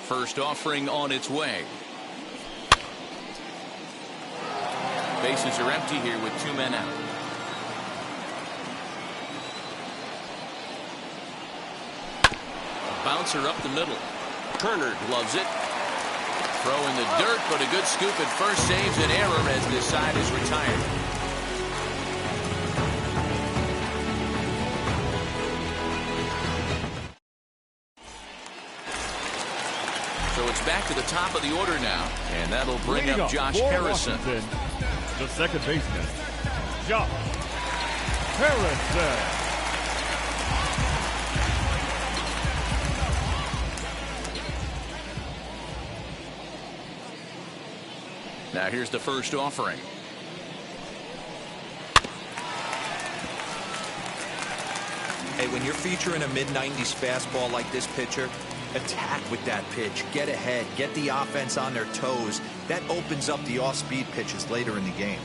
First offering on its way. Bases are empty here with 2 men out. Bouncer up the middle. Turner gloves it. Throw in the dirt, but a good scoop at first saves an error as this side is retired. So it's back to the top of the order now, and that'll bring up Josh Harrison. The second baseman, Josh Harrison. Now here's the first offering. Hey, when you're featuring a mid-90s fastball like this pitcher, attack with that pitch. Get ahead. Get the offense on their toes. That opens up the off-speed pitches later in the game.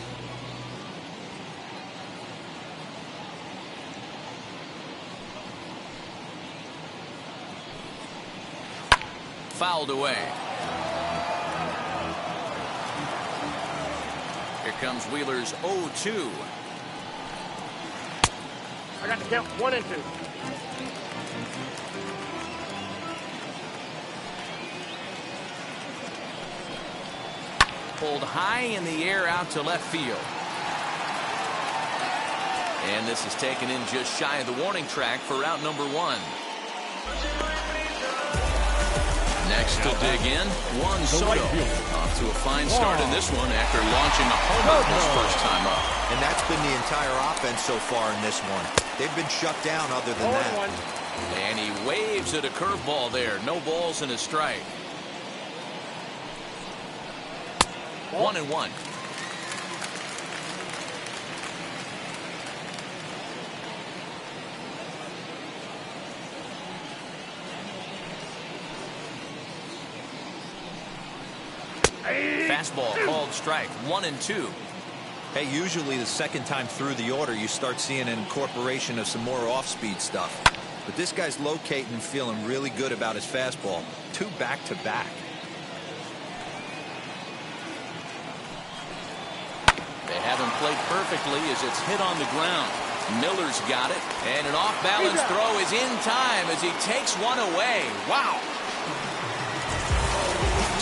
Fouled away. Here comes Wheeler's 0-2. I got to count 1 and 2. Pulled high in the air out to left field. And this is taken in just shy of the warning track for out number 1. Next to dig in, Juan Soto. Off to a fine start in this one after launching a homer his first time up. And that's been the entire offense so far in this one. They've been shut down other than that. And he waves at a curveball there. No balls and a strike. 1-1. Fastball called strike. 1-2. Hey, usually the second time through the order you start seeing an incorporation of some more off-speed stuff. But this guy's locating and feeling really good about his fastball. 2 back-to-back. They have him played perfectly as it's hit on the ground. Miller's got it, and an off-balance throw is in time as he takes one away. Wow.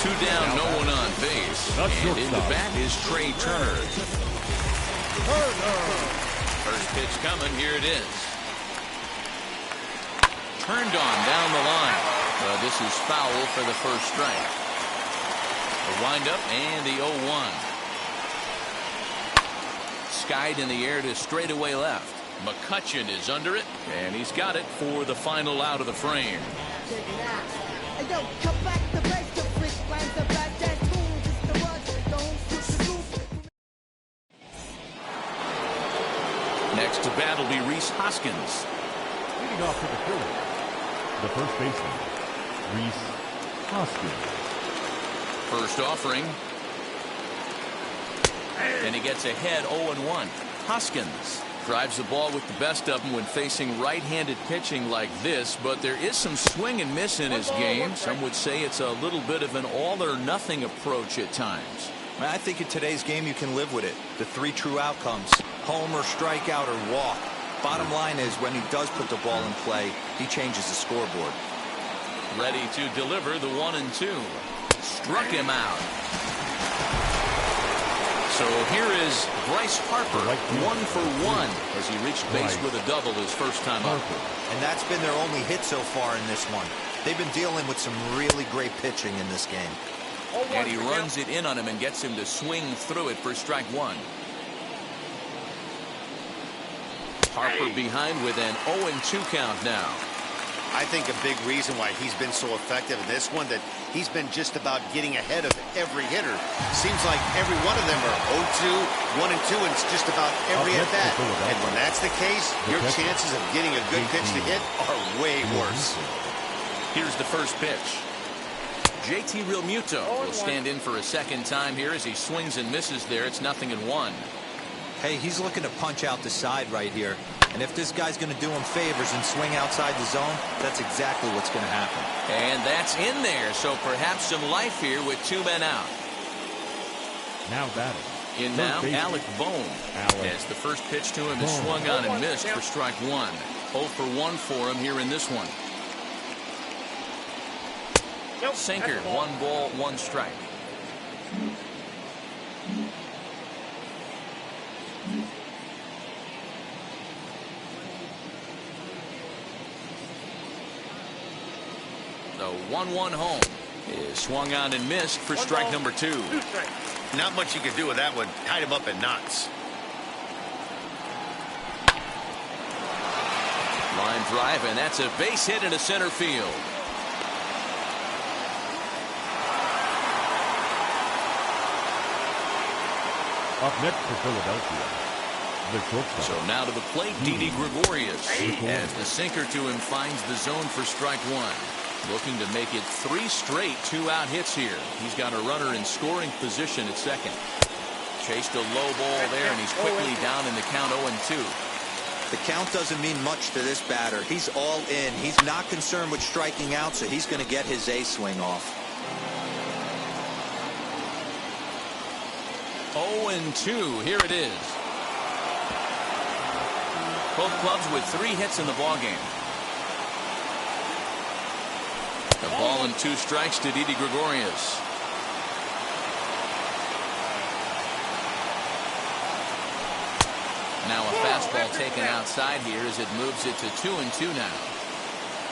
2 down, no one on base. And in the bat is Trey Turner. First pitch coming. Here it is. Turned on down the line. This is foul for the first strike. The windup and the 0-1. Skied in the air to straightaway left. McCutcheon is under it, and he's got it for the final out of the frame. Next to bat will be Rhys Hoskins. Leading off to the field, the first baseman, Rhys Hoskins. First offering. And he gets ahead 0-1. Hoskins drives the ball with the best of them when facing right-handed pitching like this, but there is some swing and miss in his game. Some would say it's a little bit of an all-or-nothing approach at times. I think in today's game you can live with it. The 3 true outcomes: homer, strikeout, or walk. Bottom line is when he does put the ball in play, he changes the scoreboard. Ready to deliver the 1-2. Struck him out. So here is Bryce Harper, 1 for 1 as he reached base with a double his first time up. And that's been their only hit so far in this one. They've been dealing with some really great pitching in this game. And he runs it in on him and gets him to swing through it for strike 1. Harper behind with an 0-2 count now. I think a big reason why he's been so effective in this one, that he's been just about getting ahead of every hitter. Seems like every one of them are 0-2, 1-2, and it's just about every at bat. And when that's the case, your chances of getting a good pitch to hit are way worse. Here's the first pitch. JT Realmuto will stand in for a second time here as he swings and misses there. It's 0-1. Hey, he's looking to punch out the side right here. And if this guy's going to do him favors and swing outside the zone, that's exactly what's going to happen. And that's in there, so perhaps some life here with 2 men out. Now batting. In now, Alec Bohm. As the first pitch to him is swung on and missed for strike 1. 0 for 1 for him here in this one. Sinker, 1 ball, 1 strike. The 1-1 home is swung on and missed for strike number 2. Not much you can do with that one. Tied him up in knots. Line drive, and that's a base hit into center field. Up next for Philadelphia, the shortstop. So now to the plate, Didi Gregorius. As the sinker to him finds the zone for strike 1. Looking to make it 3 straight 2-out hits here. He's got a runner in scoring position at second. Chased a low ball there, and he's quickly down in the count 0-2. The count doesn't mean much to this batter. He's all in. He's not concerned with striking out, so he's going to get his A swing off. 0-2. Here it is. Both clubs with 3 hits in the ballgame. A ball and 2 strikes to Didi Gregorius. Now a fastball taken outside here as it moves it to 2-2 now.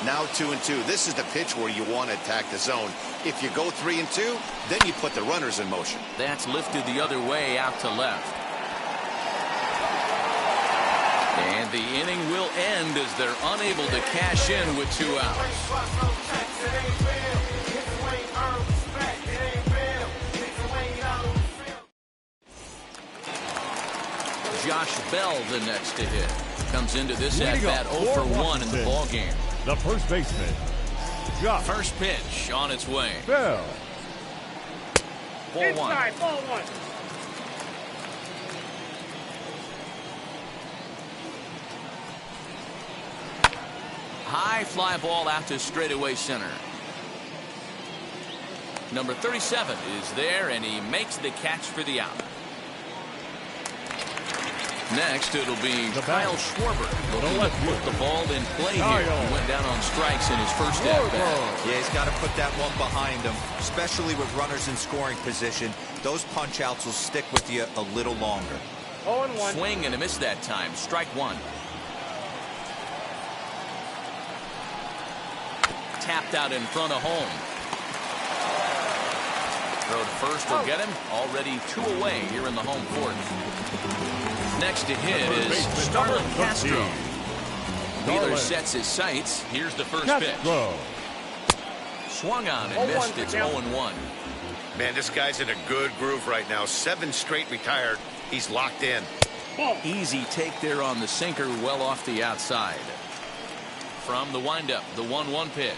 Now 2-2. This is the pitch where you want to attack the zone. If you go 3-2, then you put the runners in motion. That's lifted the other way out to left. And the inning will end as they're unable to cash in with 2 outs. Josh Bell the next to hit. Comes into this at bat 0 for 1 in the ball game. The first baseman, Josh. First pitch on its way. Bell. Ball 1. Inside, ball 1. High fly ball out to straightaway center. Number 37 is there, and he makes the catch for the out. Next, it'll be Kyle Schwarber looking to put the ball in play here. He went down on strikes in his first at-bat. Yeah, he's got to put that one behind him, especially with runners in scoring position. Those punch-outs will stick with you a little longer. 0-1. Swing and a miss that time. Strike 1. Tapped out in front of home. Throw to first will get him. Already 2 away here in the home fourth. Next to hit is Starlin Castro. Wheeler sets his sights. Here's the first pitch. Swung on and missed. It's 0-1. Man, this guy's in a good groove right now. 7 straight retired. He's locked in. Easy take there on the sinker, well off the outside. From the windup, the 1-1 pitch.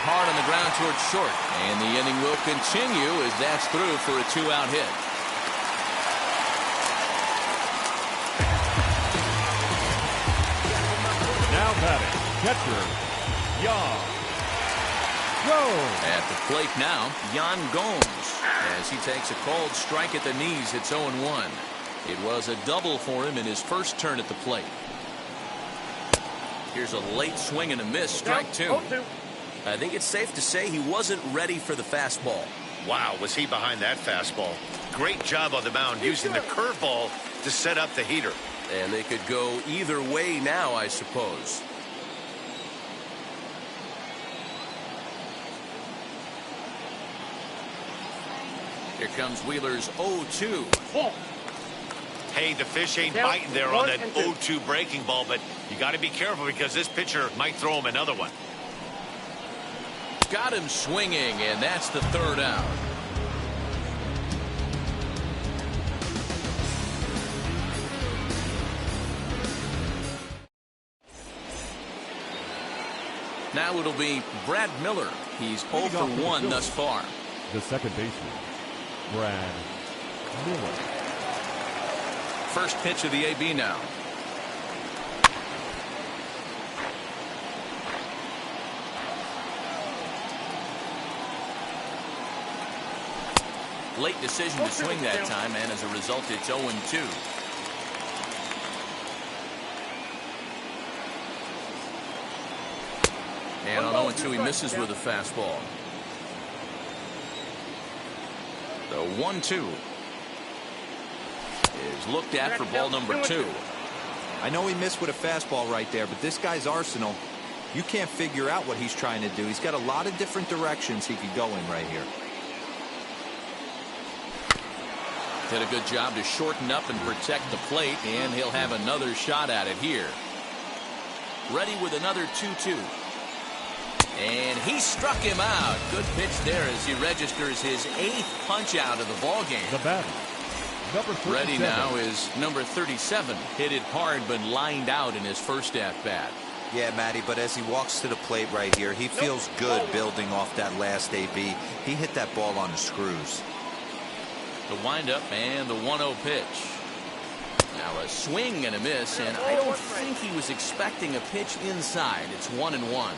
Hard on the ground towards short. And the inning will continue as that's through for a 2-out hit. Now batting, catcher, Jan Gomes. At the plate now, Jan Gomes. As he takes a called strike at the knees, it's 0-1. It was a double for him in his first turn at the plate. Here's a late swing and a miss, strike 2. I think it's safe to say he wasn't ready for the fastball. Wow, was he behind that fastball. Great job on the mound using the curveball to set up the heater. And they could go either way now, I suppose. Here comes Wheeler's 0-2. Hey, the fish ain't biting there on that 0-2 breaking ball, but you got to be careful because this pitcher might throw him another one. Got him swinging, and that's the 3rd out. Now it'll be Brad Miller. He's 0 for 1 thus far. The second baseman, Brad Miller. first pitch of the AB now. Late decision to swing that time, and as a result, it's 0-2. And on 0-2, he misses with a fastball. The 1-2 is looked at for ball number 2. I know he missed with a fastball right there, but this guy's arsenal, you can't figure out what he's trying to do. He's got a lot of different directions he could go in right here. Did a good job to shorten up and protect the plate, and he'll have another shot at it here. Ready with another 2-2. And he struck him out. Good pitch there as he registers his 8th punch out of the ball game. The batter, number 37. Ready now is number 37. Hit it hard but lined out in his first at bat. Yeah, Matty, but as he walks to the plate right here, he feels good building off that last AB. He hit that ball on the screws. The windup and the 1-0 pitch. Now a swing and a miss, and I don't think he was expecting a pitch inside. It's 1-1.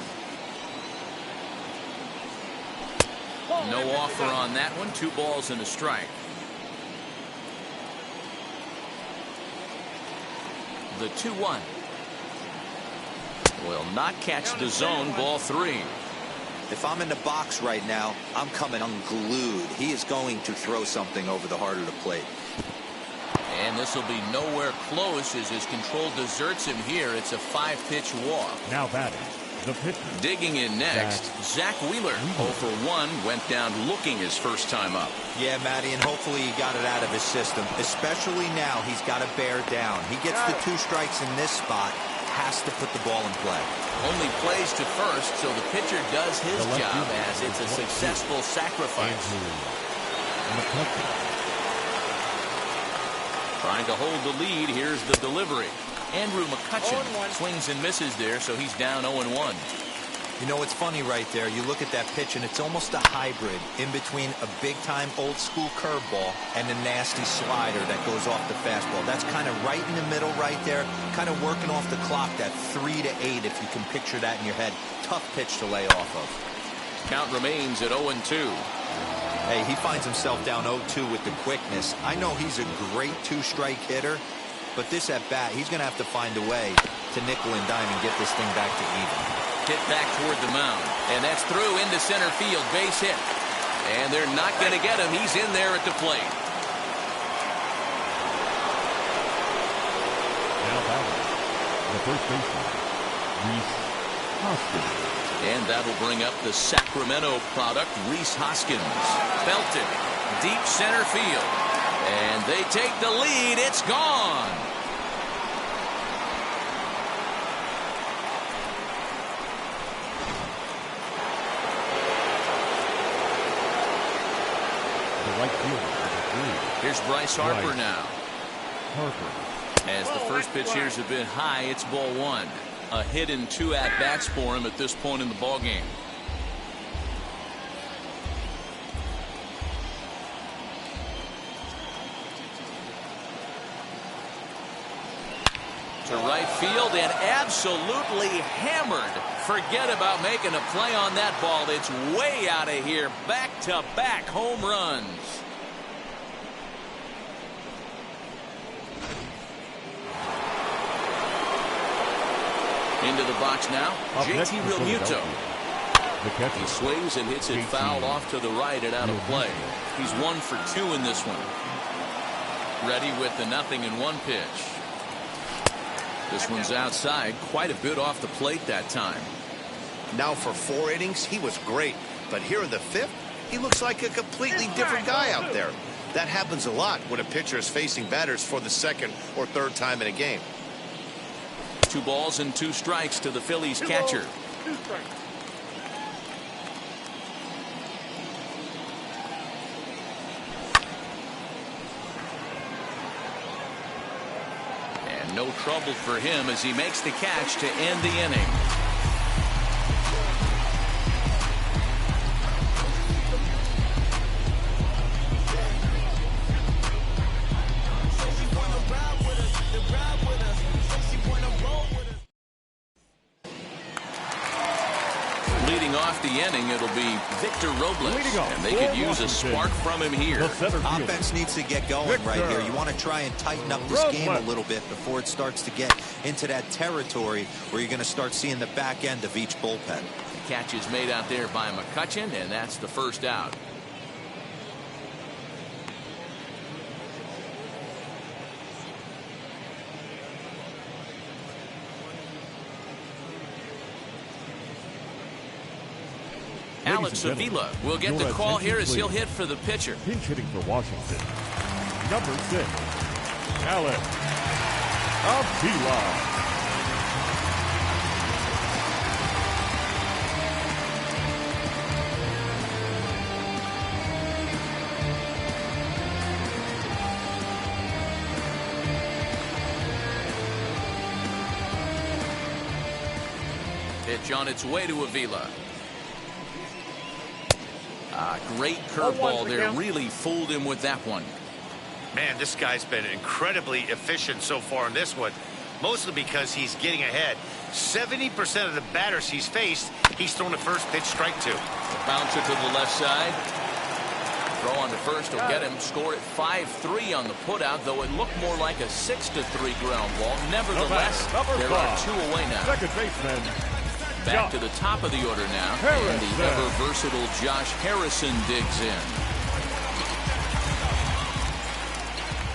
No offer on that one. 2 balls and a strike. The 2-1 will not catch the zone. Ball 3. If I'm in the box right now, I'm coming unglued. He is going to throw something over the heart of the plate. And this will be nowhere close as his control deserts him here. It's a 5-pitch walk. Now batting, the pitcher. Digging in next, Zach Wheeler. 0 for 1, went down looking his first time up. Yeah, Matty, and hopefully he got it out of his system. Especially now, he's got to bear down. He gets the 2 strikes in this spot, has to put the ball in play. Only plays to first, so the pitcher does his job as it's a successful sacrifice. Trying to hold the lead. Here's the delivery. Andrew McCutcheon swings and misses there, so he's down 0-1. You know, it's funny right there. You look at that pitch, and it's almost a hybrid in between a big-time old-school curveball and a nasty slider that goes off the fastball. That's kind of right in the middle right there, kind of working off the clock, that 3 to 8, if you can picture that in your head. Tough pitch to lay off of. Count remains at 0-2. Hey, he finds himself down 0-2 with the quickness. I know he's a great 2-strike hitter, but this at-bat, he's going to have to find a way to nickel and dime and get this thing back to even. Hit back toward the mound, and that's through into center field. Base hit, and they're not going to get him. He's in there at the plate. Now batting, the first baseman, Rhys Hoskins. And that'll bring up the Sacramento product, Rhys Hoskins. Belted deep center field, and they take the lead. It's gone. Right field, here's Bryce Harper Bryce now. Harper. As the first pitch here is a bit high, it's ball 1. A hit and 2 at-bats for him at this point in the ball game. To right field and absolutely hammered. Forget about making a play on that ball. It's way out of here. Back-to-back home runs. Into the box now, JT Realmuto. He swings and hits it foul off to the right and out of play. He's 1 for 2 in this one. Ready with the 0-1 pitch. This one's outside, quite a bit off the plate that time. Now for 4 innings, he was great. But here in the 5th, he looks like a completely different guy out there. That happens a lot when a pitcher is facing batters for the 2nd or 3rd time in a game. 2 balls and 2 strikes to the Phillies catcher. 2 strikes. And no trouble for him as he makes the catch to end the inning. off the inning, it'll be Victor Robles, and they could use a spark from him here. Offense needs to get going right here. You want to try and tighten up this game a little bit before it starts to get into that territory where you're going to start seeing the back end of each bullpen. The catch is made out there by McCutchen, and that's the first out. Alex Avila will get the call here as he'll hit for the pitcher. Pinch hitting for Washington, number 6, Alex Avila. Pitch on its way to Avila. Great curveball there. Really fooled him with that one. Man, this guy's been incredibly efficient so far in this one, mostly because he's getting ahead. 70% of the batters he's faced, he's thrown the first pitch, strike 2. Bouncer to the left side. Throw on to first will get him. Scored at 5-3 on the putout, though it looked more like a 6-3 ground ball. Nevertheless, there are 2 away now. Second baseman. Back to the top of the order now, and the ever-versatile Josh Harrison digs in.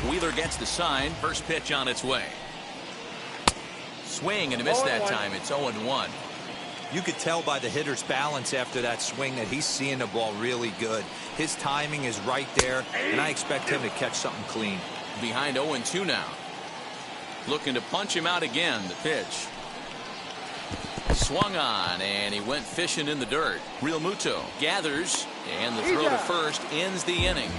Wheeler gets the sign. First pitch on its way. Swing and a miss that time. It's 0-1. You could tell by the hitter's balance after that swing that he's seeing the ball really good. His timing is right there, and I expect him to catch something clean. Behind 0-2 now. Looking to punch him out again. The pitch. Swung on, and he went fishing in the dirt. Real Muto gathers, and the throw to first ends the inning.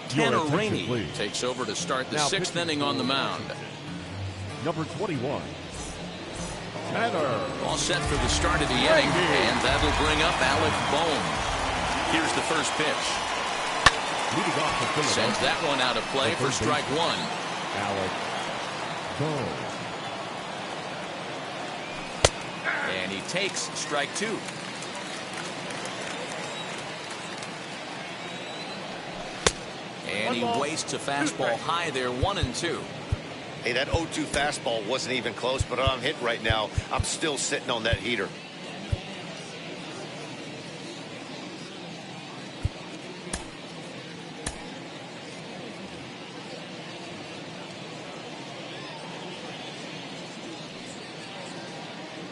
Tanner Rainey takes over to start the 6th inning on the mound. Number 21. Tanner. All set for the start of the inning, and that'll bring up Alec Bohm. Here's the first pitch. Sends that one out of play for strike 1. Alec Bohm. And he takes strike 2. And he wastes a fastball high there, 1-2. Hey, that 0-2 fastball wasn't even close, but I'm hit right now. I'm still sitting on that heater.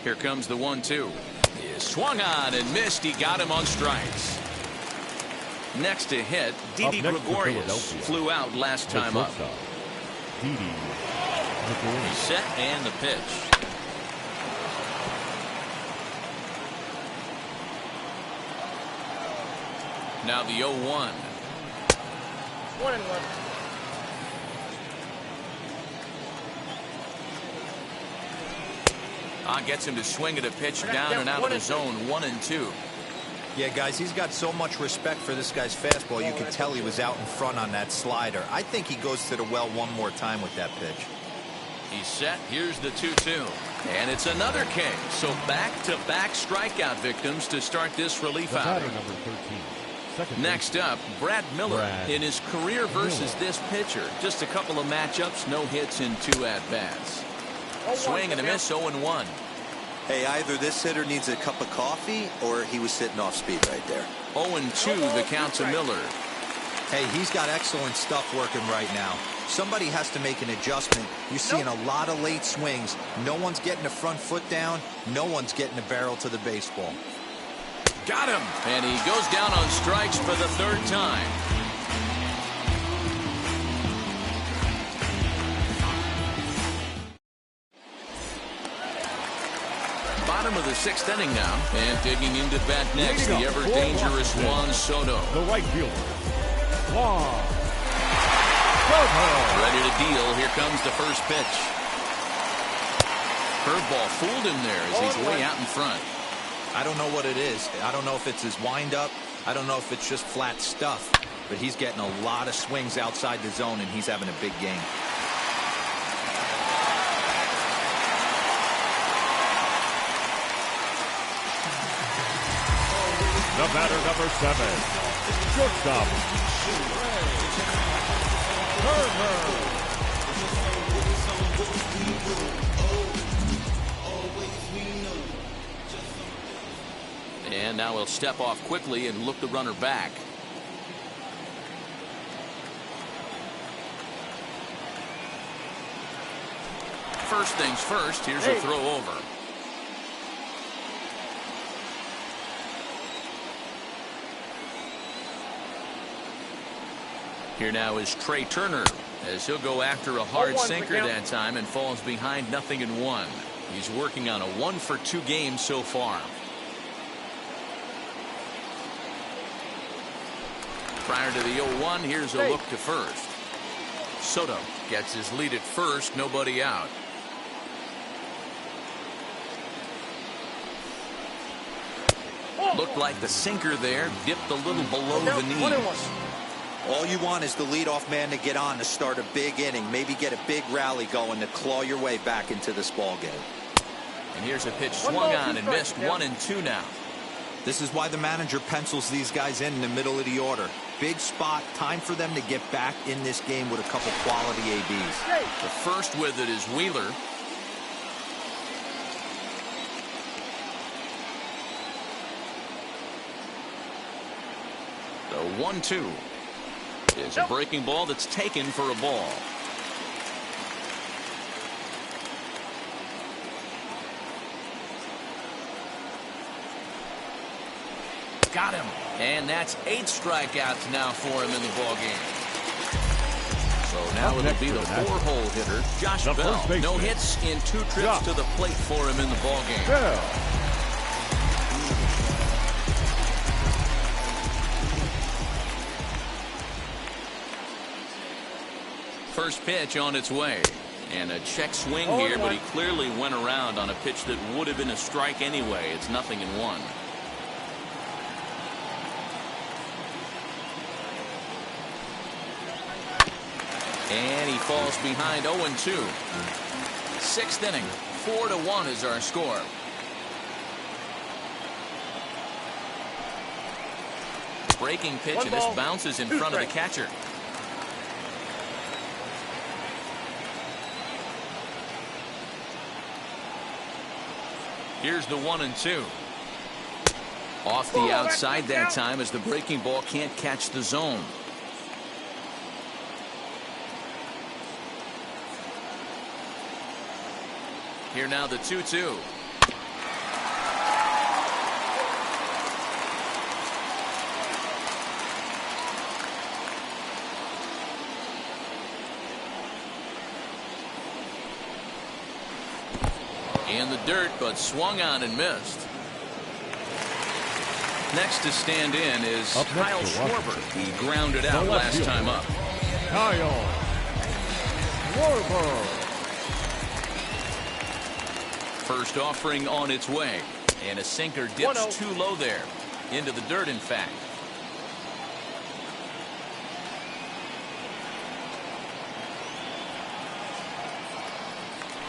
Here comes the 1-2. He swung on and missed. He got him on strikes. Next to hit, Didi Gregorius flew out last time up. Set and the pitch. Now the 0-1. 1-1. Gets him to swing at a pitch down and out of the zone. 1-2. Yeah, guys, he's got so much respect for this guy's fastball. You could tell he was out in front on that slider. I think he goes to the well one more time with that pitch. He's set. Here's the 2-2. And it's another K. So back-to-back strikeout victims to start this relief outing. Next up, Brad Miller in his career versus this pitcher. Just a couple of matchups, no hits in 2 at-bats. Swing and a miss, 0-1. Hey, either this hitter needs a cup of coffee or he was sitting off speed right there. 0-2, the count to Miller. Hey, he's got excellent stuff working right now. Somebody has to make an adjustment. You're seeing a lot of late swings. No one's getting the front foot down. No one's getting the barrel to the baseball. Got him. And he goes down on strikes for the 3rd time. Bottom of the 6th inning now, and digging into bat next, the ever-dangerous Juan Soto. The right fielder, Juan Soto. Ready to deal. Here comes the first pitch. Curveball fooled him there as he's way out in front. I don't know what it is. I don't know if it's his windup. I don't know if it's just flat stuff. But he's getting a lot of swings outside the zone, and he's having a big game. The batter, number 7, shortstop, Turner. And now he'll step off quickly and look the runner back. First things first, here's a throw over. Here now is Trey Turner, as he'll go after a hard sinker that time and falls behind 0-1. He's working on a 1-for-2 game so far. Prior to the 0-1, here's a look to first. Soto gets his lead at first, nobody out. Looked like the sinker there dipped a little below the knees. All you want is the leadoff man to get on to start a big inning, maybe get a big rally going to claw your way back into this ball game. And here's a pitch swung on and missed. 1-2 now. This is why the manager pencils these guys in the middle of the order. Big spot, time for them to get back in this game with a couple quality ABs. The first with it is Wheeler. The 1-2 is a breaking ball that's taken for a ball. Got him. And that's 8 strikeouts now for him in the ball game. So now it'll be the 4-hole hitter, Josh Bell. No hits in 2 trips to the plate for him in the ball game. First pitch on its way. And a check swing here, but he clearly went around on a pitch that would have been a strike anyway. It's 0-1. And he falls behind 0-2. 6th inning. 4-1 is our score. Breaking pitch, and this bounces in front of the catcher. Here's the 1-2. Off the outside that time, as the breaking ball can't catch the zone. Here now the 2-2. In the dirt, but swung on and missed. Next to stand in is Kyle Schwarber. He grounded out last time up. Kyle Schwarber. First offering on its way, and a sinker dips too low there, into the dirt in fact.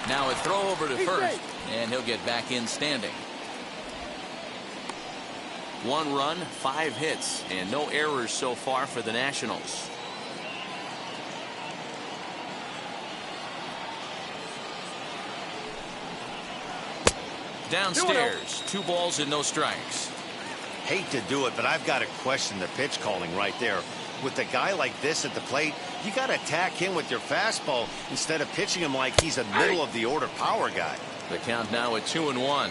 Now a throw over to first, and he'll get back in standing. 1 run, 5 hits, and no errors so far for the Nationals. Downstairs, 2 balls and no strikes. Hate to do it, but I've got to question the pitch calling right there. With a guy like this at the plate, you got to attack him with your fastball instead of pitching him like he's a middle of the order power guy. The count now at 2-1.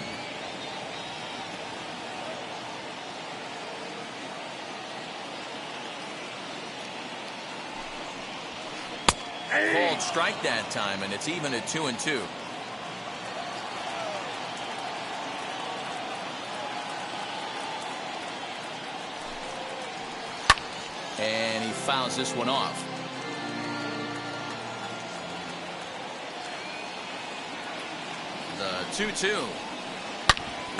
Called strike that time, and it's even at 2-2. And he fouls this one off. The 2-2.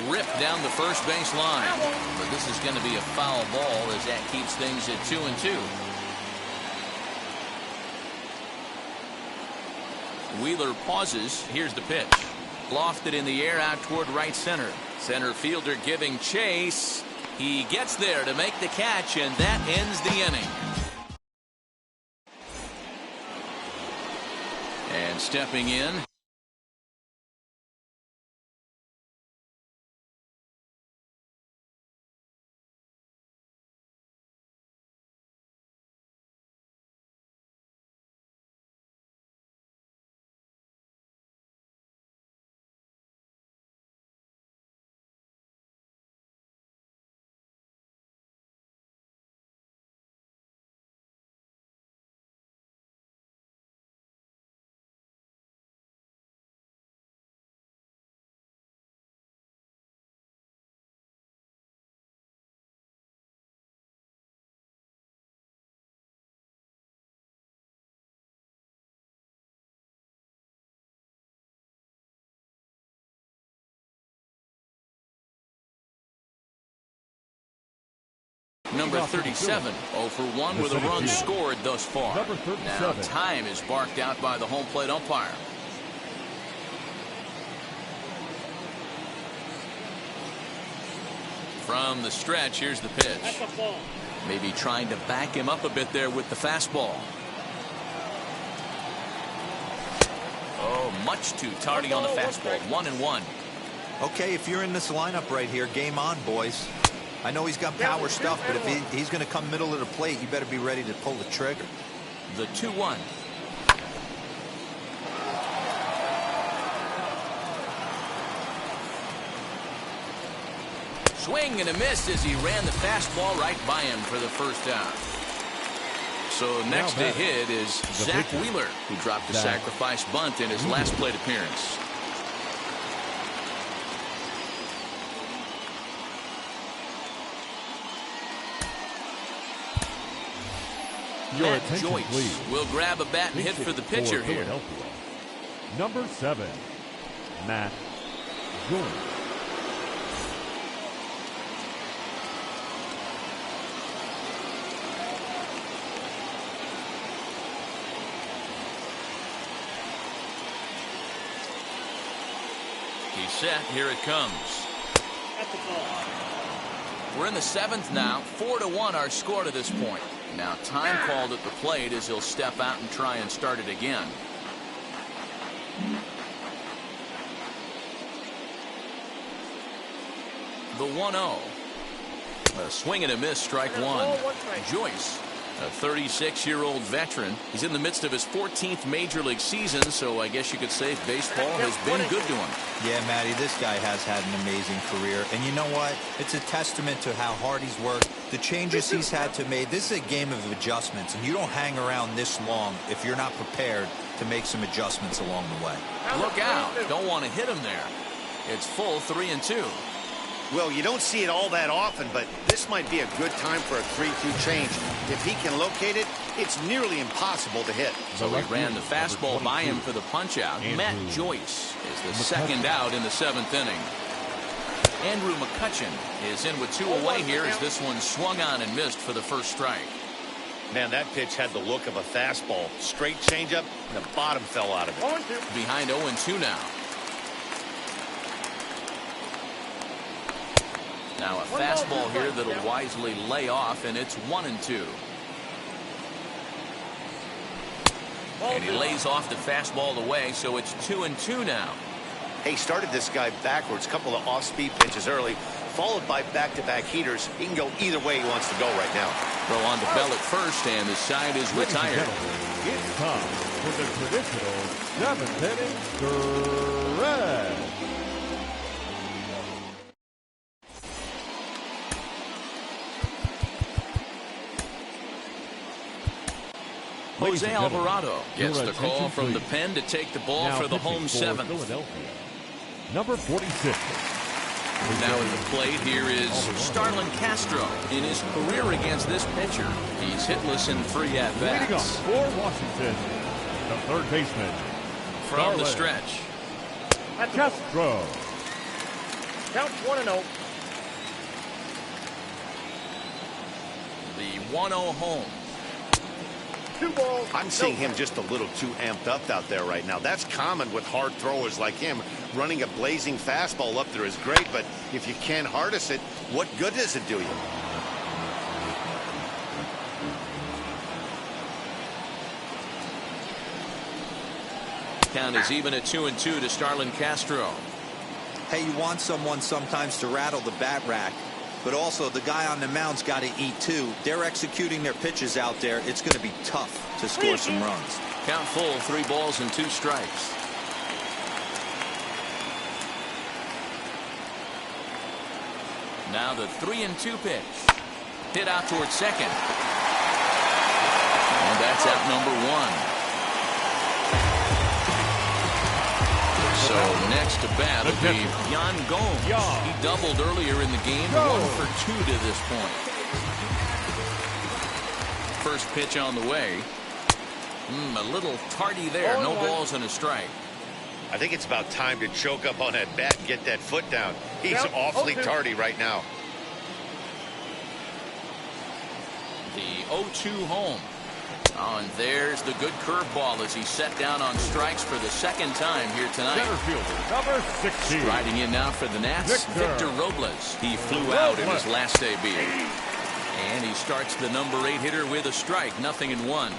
ripped down the first base line. But this is going to be a foul ball as that keeps things at 2-2. Wheeler pauses. Here's the pitch. Lofted in the air out toward right center. Center fielder giving chase. He gets there to make the catch, and that ends the inning. And stepping in, number 37, 0 for 1 with a run scored thus far. Now time is barked out by the home plate umpire. From the stretch, here's the pitch. Maybe trying to back him up a bit there with the fastball. Oh, much too tardy on the fastball. 1-1. Okay, if you're in this lineup right here, game on, boys. I know he's got power stuff, but if he's going to come middle of the plate, you better be ready to pull the trigger. The 2-1. Swing and a miss as he ran the fastball right by him for the first out. So next to hit is Zach Wheeler, who dropped a sacrifice bunt in his last plate appearance. Matt Joyce will grab a bat and hit for the pitcher here. Number 7, Matt Joyce. He's set. Here it comes. We're in the 7th now. 4-1 our score to this point. Now time called at the plate as he'll step out and try and start it again. The 1-0. A swing and a miss, strike one. Joyce, a 36-year-old veteran. He's in the midst of his 14th major league season, so I guess you could say baseball has been good to him. Yeah, Matty, this guy has had an amazing career. And you know what? It's a testament to how hard he's worked, the changes he's had to make. This is a game of adjustments, and you don't hang around this long if you're not prepared to make some adjustments along the way. Look out. Don't want to hit him there. It's full 3-2. Well, you don't see it all that often, but this might be a good time for a 3-2 change. If he can locate it, it's nearly impossible to hit. So he ran the fastball by him for the punch-out. Matt Joyce is the second out in the 7th inning. Andrew McCutcheon is in with 2 away here as this one swung on and missed for the first strike. Man, that pitch had the look of a fastball. Straight changeup, and the bottom fell out of it. Behind 0-2 now. Now a fastball here that'll wisely lay off, and it's 1-2. And he lays off the fastball away, so it's 2-2 now. Hey, started this guy backwards, couple of off-speed pitches early, followed by back-to-back heaters. He can go either way he wants to go right now. Throw on to Bell at first, and the side is retired. It's time for the traditional 7th inning stretch. Jose Alvarado gets the call from the pen to take the ball for the home 7th. Number 46. Now at the plate here is Starlin Castro. In his career against this pitcher, he's hitless in 3 at-bats. Leading off for Washington, the third baseman. From the stretch. Castro. Count 1-0. The 1-0 home. 2 balls. I'm seeing him just a little too amped up out there right now. That's common with hard throwers like him. Running a blazing fastball up there is great, but if you can't harness it, what good does it do you? Count is even at 2-2 to Starlin Castro. Hey, you want someone sometimes to rattle the bat rack, but also the guy on the mound's got to eat too. They're executing their pitches out there. It's going to be tough to score some runs. Count full, 3 balls and 2 strikes. Now the 3-2 pitch. Hit out towards second. And that's out number 1. So next to bat will be Yan Gomes. He doubled earlier in the game, 1 for 2 to this point. First pitch on the way. A little tardy there. No balls and a strike. I think it's about time to choke up on that bat and get that foot down. He's awfully tardy right now. The 0-2 home. Oh, and there's the good curveball as he's set down on strikes for the second time here tonight. Center fielder, number 16. Striding in now for the Nats, Victor Robles. He flew out in his last debut. And he starts the number 8 hitter with a strike, 0-1.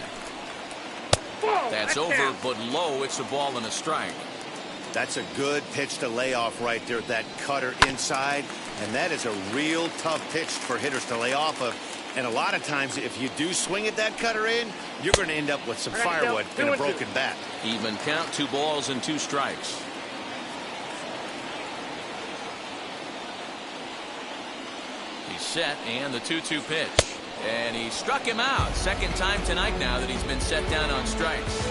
That's over, but low. It's a ball and a strike. That's a good pitch to lay off right there. That cutter inside, and that is a real tough pitch for hitters to lay off of. And a lot of times, if you do swing at that cutter in, you're going to end up with some firewood in a broken bat. Even count, 2 balls and 2 strikes. He's set, and the 2-2 pitch. And he struck him out. Second time tonight now that he's been set down on strikes.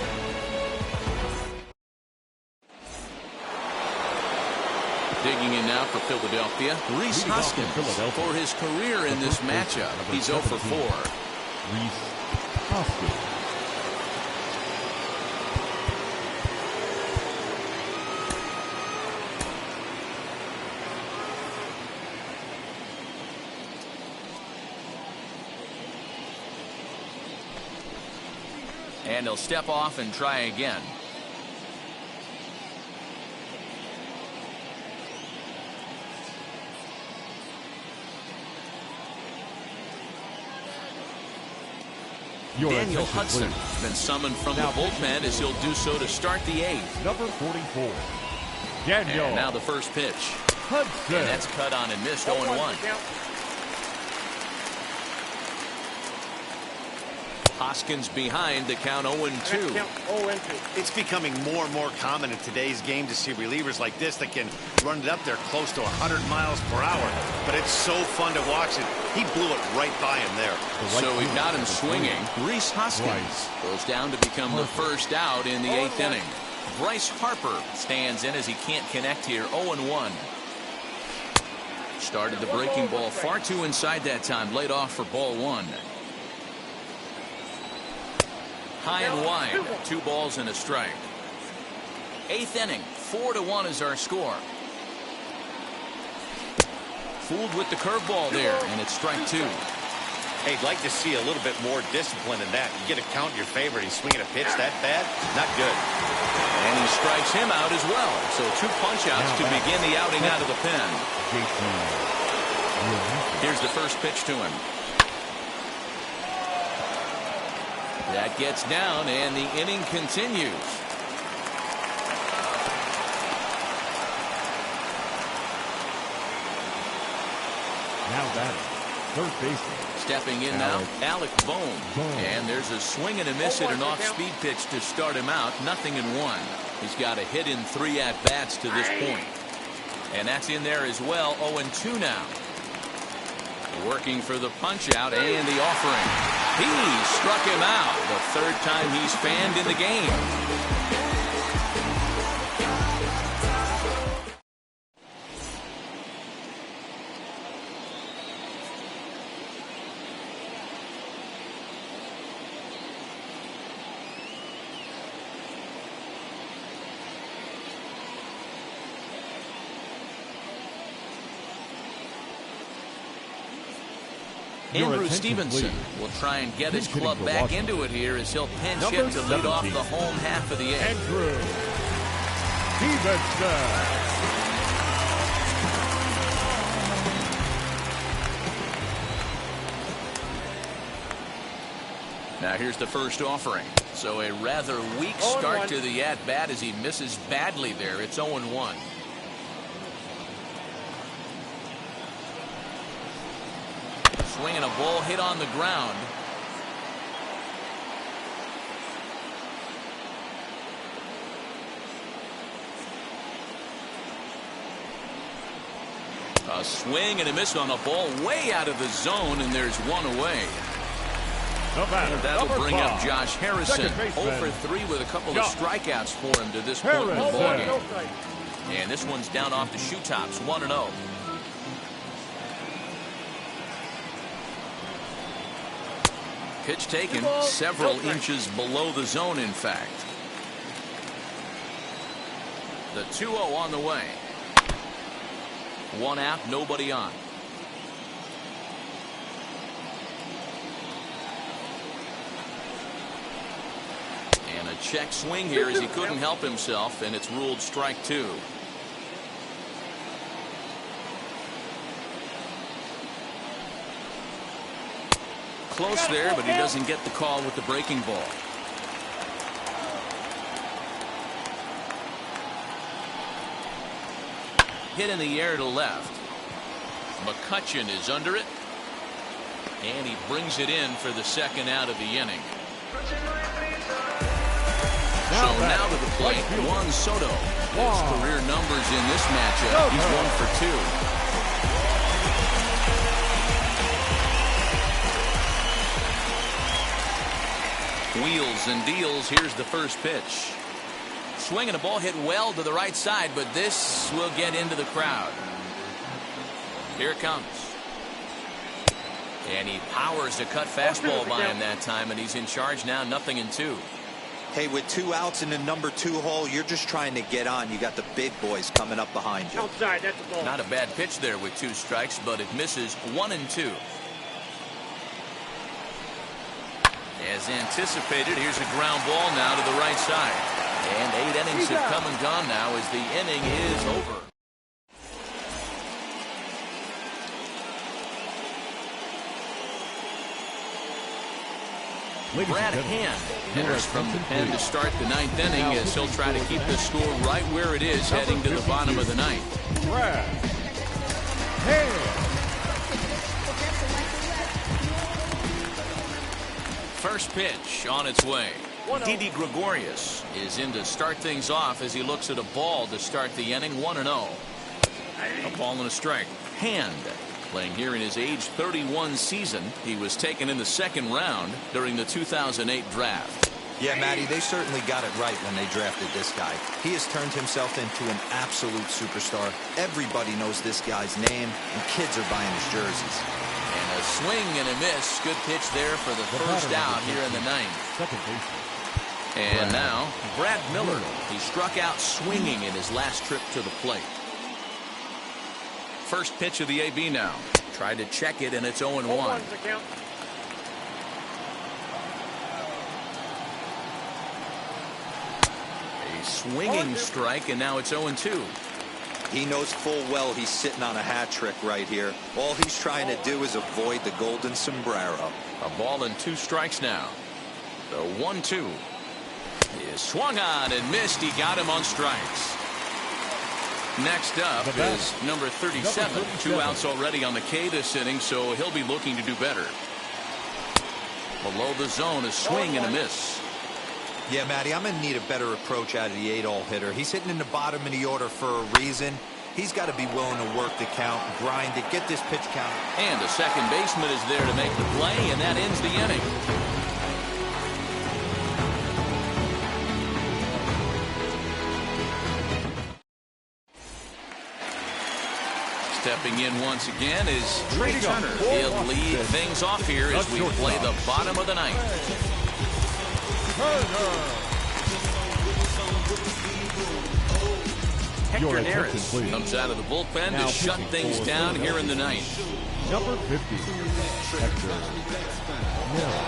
Digging in now for Philadelphia, Rhys Hoskins. For his career in this matchup, he's 0 for 4. Rhys Hoskins. And he'll step off and try again. Daniel Hudson has been summoned from the bullpen as he'll do so to start the 8th. Number 44, Daniel. And now the first pitch. Hudson. And that's cut on and missed, 0-1. Hoskins behind the count, 0-2. It's becoming more and more common in today's game to see relievers like this that can run it up there close to 100 miles per hour. But it's so fun to watch it. He blew it right by him there. So we've got him swinging. Rhys Hoskins goes down to become the first out in the 8th inning. Bryce Harper stands in as he can't connect here, 0-1. Started the breaking ball far too inside that time, laid off for ball 1. High and wide, 2 balls and a strike. 8th inning, 4-1 is our score. Fooled with the curveball there, and it's strike 2. Hey, I'd like to see a little bit more discipline in that. You get a count in your favor, and he's swinging a pitch that bad, not good. And he strikes him out as well. So 2 punch-outs to begin the outing out of the pen. Here's the first pitch to him. That gets down, and the inning continues. Now batting, third baseman. Stepping in now, Alec Bohm. And there's a swing and a miss at an off-speed pitch to start him out, 0-1. He's got a hit in 3 at-bats to this point. And that's in there as well, 0-2 now. Working for the punch-out and the offering. He struck him out, the 3rd time he's fanned in the game. Andrew Stevenson will try and get his club back into it here as he'll pinch hit to lead off the home half of the eighth. Andrew Stevenson. Now here's the first offering. So a rather weak start to the at-bat as he misses badly there. It's 0-1. Swinging a ball hit on the ground. A swing and a miss on a ball way out of the zone, and there's one away. That'll bring up Josh Harrison. 0 for 3 with a couple of strikeouts for him to this point in the ballgame. And this one's down off the shoe tops, 1-0. Pitch taken several inches below the zone, in fact. The 2-0 on the way. One out, nobody on. And a check swing here as he couldn't help himself, and it's ruled strike 2. Close there, but he doesn't get the call with the breaking ball. Hit in the air to left. McCutcheon is under it, and he brings it in for the second out of the inning. So now to the plate, Juan Soto. His career numbers in this matchup, he's 1 for 2. Wheels and deals. Here's the first pitch. Swinging a ball hit well to the right side, but this will get into the crowd. Here it comes. And he powers a cut fastball by him that time, and he's in charge now, 0-2. Hey, with 2 outs in the number 2 hole, you're just trying to get on. You got the big boys coming up behind you. Outside, that's the ball. Not a bad pitch there with 2 strikes, but it misses 1-2. As anticipated, here's a ground ball now to the right side. And 8 innings have come and gone now as the inning is over. Brad Hand enters from the pen to start the 9th inning as he'll try to keep the score right where it is heading to the bottom of the 9th. Brad Hand. First pitch on its way. Didi Gregorius is in to start things off as he looks at a ball to start the inning. 1-0. A ball and a strike. Hand playing here in his age 31 season. He was taken in the 2nd round during the 2008 draft. Yeah, Matty, they certainly got it right when they drafted this guy. He has turned himself into an absolute superstar. Everybody knows this guy's name, and kids are buying his jerseys. And a swing and a miss. Good pitch there for the first out here in the 9th. Second baseman. And now, Brad Miller. He struck out swinging in his last trip to the plate. First pitch of the AB now. Tried to check it, and it's 0-1. A swinging strike, and now it's 0-2. He knows full well he's sitting on a hat trick right here. All he's trying to do is avoid the golden sombrero. A ball and 2 strikes now. The 1-2 is swung on and missed. He got him on strikes. Next up is number 37. 2 outs already on the K this inning, so he'll be looking to do better. Below the zone, a swing and a miss. Yeah, Matty, I'm going to need a better approach out of the 8-hole hitter. He's hitting in the bottom of the order for a reason. He's got to be willing to work the count, grind it, get this pitch count. And the second baseman is there to make the play, and that ends the inning. Stepping in once again is Trey Turner. He'll lead things off here as we play the bottom of the 9th. Hector Neris comes out of the bullpen to shut things down here in the 9th. Number 50, Hector Miller.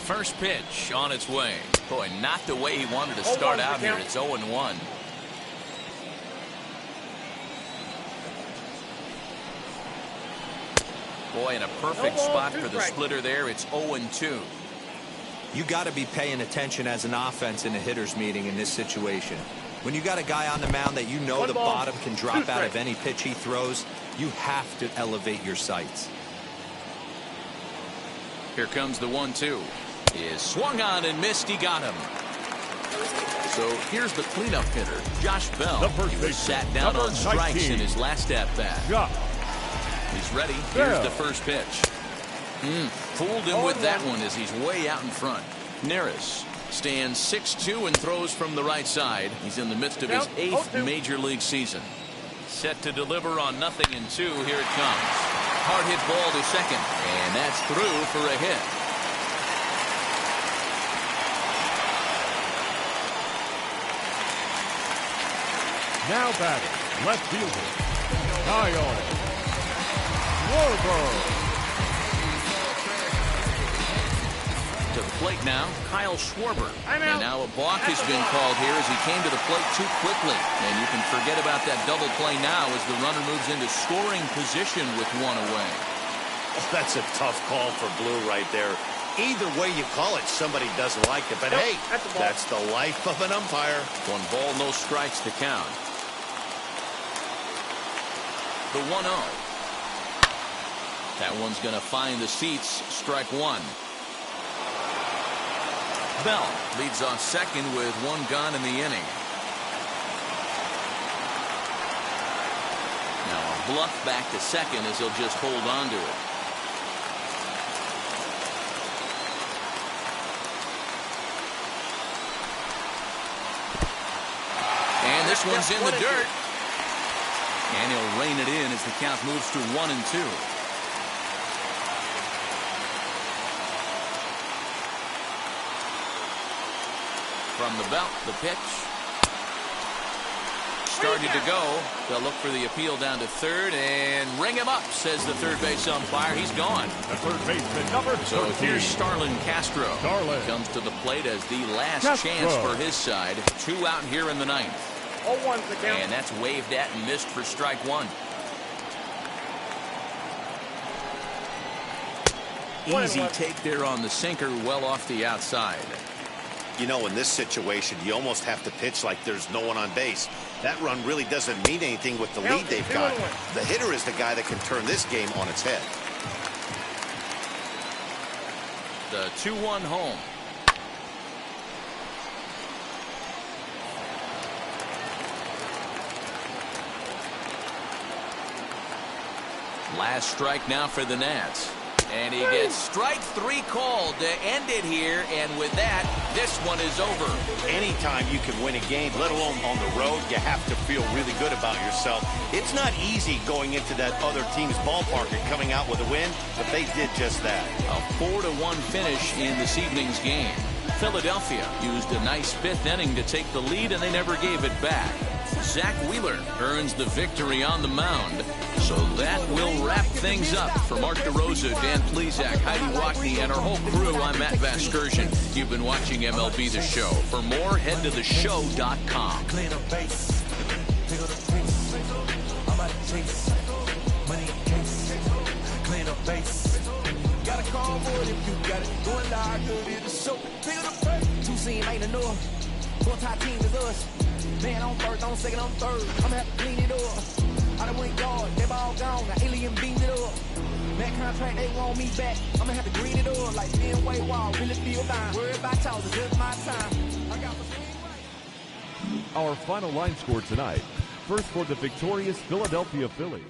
First pitch on its way. Boy, not the way he wanted to start out here. It's 0-1. Boy, in a perfect spot for the splitter there. It's 0-2. You got to be paying attention as an offense in a hitter's meeting in this situation. When you got a guy on the mound that you know the bottom can drop out of any pitch he throws, you have to elevate your sights. Here comes the 1-2. Is swung on and missed. He got him. So here's the cleanup hitter, Josh Bell. He was sat down on strikes in his last at-bat. He's ready. Here's the first pitch. Fooled him with that one as he's way out in front. Neris stands 6'2" and throws from the right side. He's in the midst of his 8th major league season. Set to deliver on 0-2. Here it comes. Hard hit ball to second, and that's through for a hit. Now batting, left fielder, Kyle Schwarber. To the plate now, Kyle Schwarber. And now a balk has been called here as he came to the plate too quickly. And you can forget about that double play now as the runner moves into scoring position with one away. Oh, that's a tough call for Blue right there. Either way you call it, somebody doesn't like it. But hey, that's the life of an umpire. 1 ball, no strikes to count. The 1-0. That one's going to find the seats. Strike 1. Bell leads off second with 1 gone in the inning. Now a bluff back to second as he'll just hold on to it. And this one's in the dirt. And he'll rein it in as the count moves to 1-2. From the belt, the pitch. Started to go. They'll look for the appeal down to third and ring him up, says the third base umpire. He's gone. The third baseman, number 13. So here's Starlin Castro. Comes to the plate as the last chance for his side. 2 out here in the 9th. And that's waved at and missed for strike 1. Easy take there on the sinker, well off the outside. You know, in this situation, you almost have to pitch like there's no one on base. That run really doesn't mean anything with the lead they've got. The hitter is the guy that can turn this game on its head. The 2-1 home. Last strike now for the Nats. And he gets strike 3 called to end it here. And with that, this one is over. Anytime you can win a game, let alone on the road, you have to feel really good about yourself. It's not easy going into that other team's ballpark and coming out with a win, but they did just that. A 4-1 finish in this evening's game. Philadelphia used a nice 5th inning to take the lead, and they never gave it back. Zach Wheeler earns the victory on the mound. So that will wrap things up. For Mark DeRosa, Dan Plesac, Heidi Wackney, and our whole crew, I'm Matt Vasgersian. You've been watching MLB The Show. For more, head to theshow.com. Got a call for it if you got it. Going live, good in the show. Pick it up, 2-scene ain't enough. 4-tie team is us. Man on first, on second, on third. I'ma have to clean it up. I done went guard, they ball gone. Now alien beamed it up. That contract, they want me back. I'ma have to green it up like Ben Way Wall. Really feel fine. Worried about tossing, just my time. I got my swing right. Our final line score tonight. First for the victorious Philadelphia Phillies.